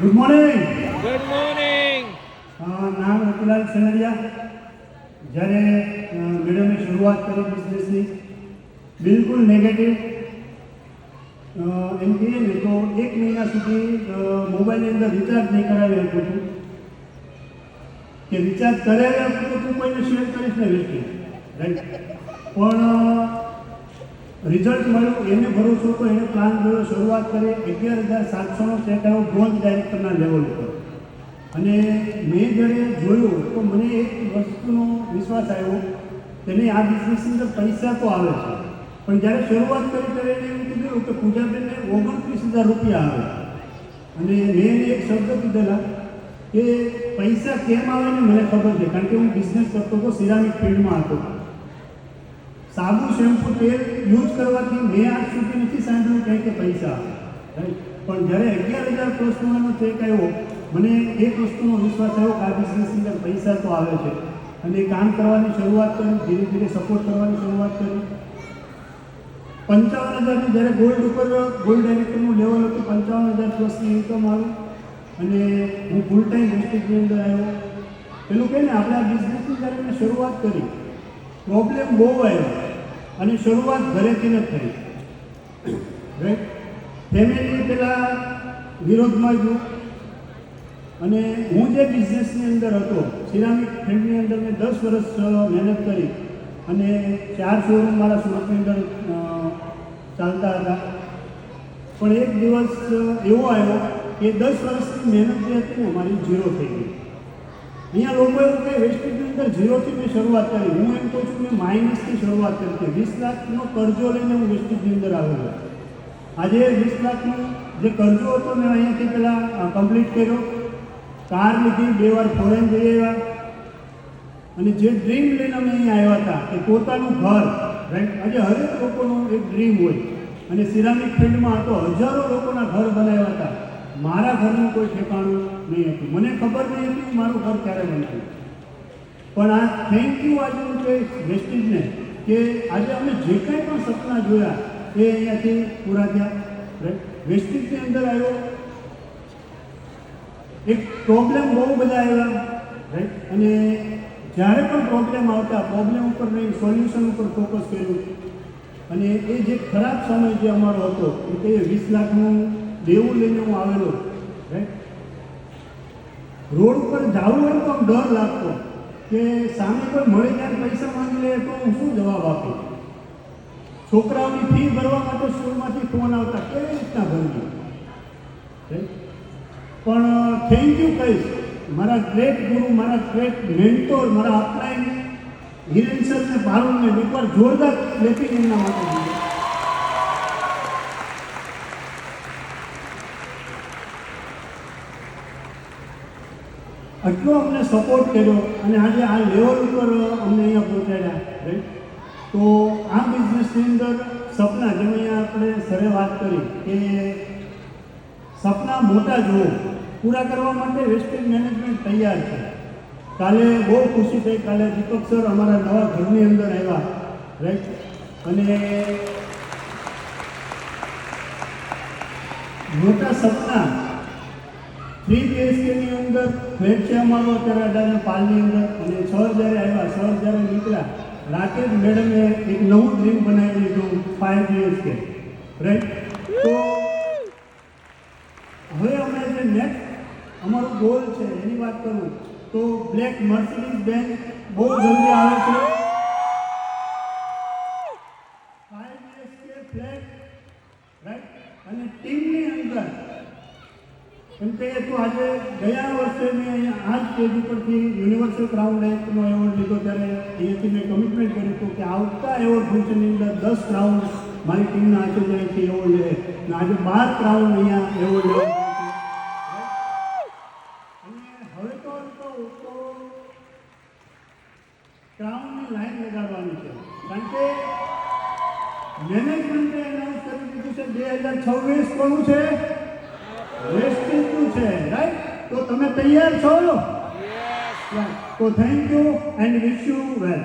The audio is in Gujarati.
Good morning. Good morning. નામ રતિલાલ સેનરિયા. જ્યારે મેડમે શરૂઆત કરી બિઝનેસની બિલકુલ નેગેટિવ એમ કહીએ ને તો 1 મહિના સુધી મોબાઈલની અંદર રિચાર્જ નહીં કરાવી આપ્યું હતું કે રિચાર્જ કરાવી આપ્યું તો તું કોઈને શેર કરીશ ને વેચી રાઈટ. પણ રિઝલ્ટ મળ્યું, એને ભરોસો હતો, એને પ્લાન જોયો, શરૂઆત કરી. 11,700નો ચેક આવ્યો બ્રોન્ઝ ડાયરેક્ટરના લેવલ ઉપર. અને મેં જ્યારે જોયું તો મને એક વસ્તુનો વિશ્વાસ આવ્યો કે નહીં, આ બિઝનેસની અંદર પૈસા તો આવે છે. પણ જ્યારે શરૂઆત કરી ત્યારે એને એવું કીધું કે પૂજાબેનને 29,000 રૂપિયા આવે. અને મેં એને એક શબ્દ કીધેલા કે પૈસા કેમ આવે ને મને ખબર છે, કારણ કે હું બિઝનેસ કરતો હતો, સિરામિક ફિલ્ડમાં હતો. સાબુ શેમ્પુ તેલ યુઝ કરવાથી મેં આજ સુધી નથી સાંભળ્યું ક્યાંય કે પૈસા આવે રાઈટ. પણ જ્યારે 11,000 પ્લસનો ચેક આવ્યો મને એક વસ્તુનો વિશ્વાસ આવ્યો કે આ બિઝનેસની અંદર પૈસા તો આવે છે. અને કામ કરવાની શરૂઆત કરી, ધીરે ધીરે સપોર્ટ કરવાની શરૂઆત કરી. 55,000ની જ્યારે ગોલ્ડ ઉપર ગોલ્ડ ડાયરેક્ટરનું લેવલ હતું, 55,000 પ્લસની ઇન્કમ આવી. અને હું ફૂલ ટાઈમ વેસ્ટેજની અંદર આવ્યો. પેલું કહે ને, આપણે આ બિઝનેસની જ્યારે મેં શરૂઆત કરી પ્રોબ્લેમ બહુ આવ્યો અને શરૂઆત ઘરેથી ન થઈ રાઈટ. ફેમિલી પહેલાં વિરોધમાં ગયું. અને હું જે બિઝનેસની અંદર હતો, સિરામિક ફિલ્ડની અંદર મેં 10 વર્ષ મહેનત કરી અને 4 શોરૂમ મારા સુરતની અંદર ચાલતા હતા. પણ એક દિવસ એવો આવ્યો કે 10 વર્ષની મહેનત જે હતી ને મારી ઝીરો થઈ ગઈ. અહીંયા લોકો એવું કહે વેસ્ટેજની અંદર ઝીરોથી મેં શરૂઆત કરી. હું એમ કહું છું મેં માઇનસથી શરૂઆત કરી હતી. 20 લાખનો કરજો લઈને હું વેસ્ટેજની અંદર આવેલો. આજે 20 લાખનો જે કરજો હતો મેં અહીંયાથી પહેલાં કમ્પ્લીટ કર્યો. કાર લીધી, 2 વાર ફોરેન જઈ આવ્યા. અને જે ડ્રીમ લઈને અમે અહીંયા આવ્યા હતા કે પોતાનું ઘર રાઈટ. આજે હરેક લોકોનો એક ડ્રીમ હોય અને સિરામિક ફિલ્ડમાં હતો, હજારો લોકોના ઘર બનાવ્યા હતા. મારા ઘરનું કોઈ ઠેકાણું નહીં હતું. મને ખબર નહીં હતી મારું ઘર ક્યારે બનતું. પણ આ થેન્ક યુ આજે હું કહીશ વેસ્ટેજને કે આજે અમે જે કંઈ પણ સપના જોયા એ અહીંયાથી પૂરા થયા રાઈટ. વેસ્ટેજની અંદર આવ્યો. એક પ્રોબ્લેમ બહુ બધા આવ્યા રાઈટ. અને જ્યારે પણ પ્રોબ્લેમ આવતા, પ્રોબ્લેમ ઉપર નહીં સોલ્યુશન ઉપર ફોકસ કર્યું. અને એ જે ખરાબ સમય જે અમારો હતો એ કહીએ 20 લાખનું દેવું લઈને હું આવેલો રાઈટ. રોડ ઉપર જવું હોય તો આમ ડર લાગતો કે સામે કોઈ મળે ત્યારે પૈસા માંગી લે તો હું શું જવાબ આપું. છોકરાઓની ફી ભરવા માટે સ્કૂલમાંથી ફોન આવતા, કેવી રીતના ભરવી રાઈટ. પણ થેન્ક યુ કહીશ મારા ગ્રેટ ગુરુ, મારા ગ્રેટ મેન્ટોર, મારા અપલાઈન હિરેન સરને, ભારુણને એકવાર જોરદાર ક્લેપિંગ એમના માટે દીધું. આટલો અમને સપોર્ટ કર્યો અને આજે આ લેવલ ઉપર અમને અહીંયા પહોંચાડ્યા રાઈટ. તો આ બિઝનેસની અંદર સપના, જેમ અહીંયા આપણે સરે વાત કરી કે સપના મોટા જુઓ, પૂરા કરવા માટે વેસ્ટેજ મેનેજમેન્ટ તૈયાર છે. કાલે બહુ ખુશી થઈ, કાલે દીપક સર અમારા નવા ઘરની અંદર આવ્યા રાઈટ. અને મોટા સપના 3 BHKની અંદર ફ્લેટ છે અમારો અત્યારે અડાજણ પાલની અંદર. અને સર જ્યારે આવ્યા, સર જ્યારે નીકળ્યા, રાકેશ મેડમે એક નવું ડ્રીમ બનાવી લીધું 5 BHK રાઈટ. તો હવે અમે જે નેક્સ્ટ અમારો ગોલ છે એની વાત કરું તો બ્લેક મર્સિડીઝ બેન્ઝ બહુ જલ્દી આવે છે. 5 BHK ફ્લેટ રાઈટ. અને ટીમની અંદર એમ કહીએ તો આજે ગયા વર્ષે મેં અહીંયા આ સ્ટેજ ઉપરથી યુનિવર્સલ ક્રાઉન ડાયરેક્ટરનો એવોર્ડ લીધો. ત્યારે અહીંયાથી મેં કમિટમેન્ટ કર્યું હતું કે આવતા એવોર્ડ ફંક્શનની અંદર 10 ક્રાઉન મારી ટીમના હાથે જાયથી એવોર્ડ લે. અને આજે 12 ક્રાઉન અહીંયા એવોર્ડ લેવા. ક્રાઉનની લાઈન લગાડવાની છે, કારણ કે મેનેજમેન્ટે એનાઉન્સ કરી દીધું છે 2026 કોનું છે? વેસ્ટેજનું છે રાઈટ. તો તમે તૈયાર છો? તો thank you and wish you well.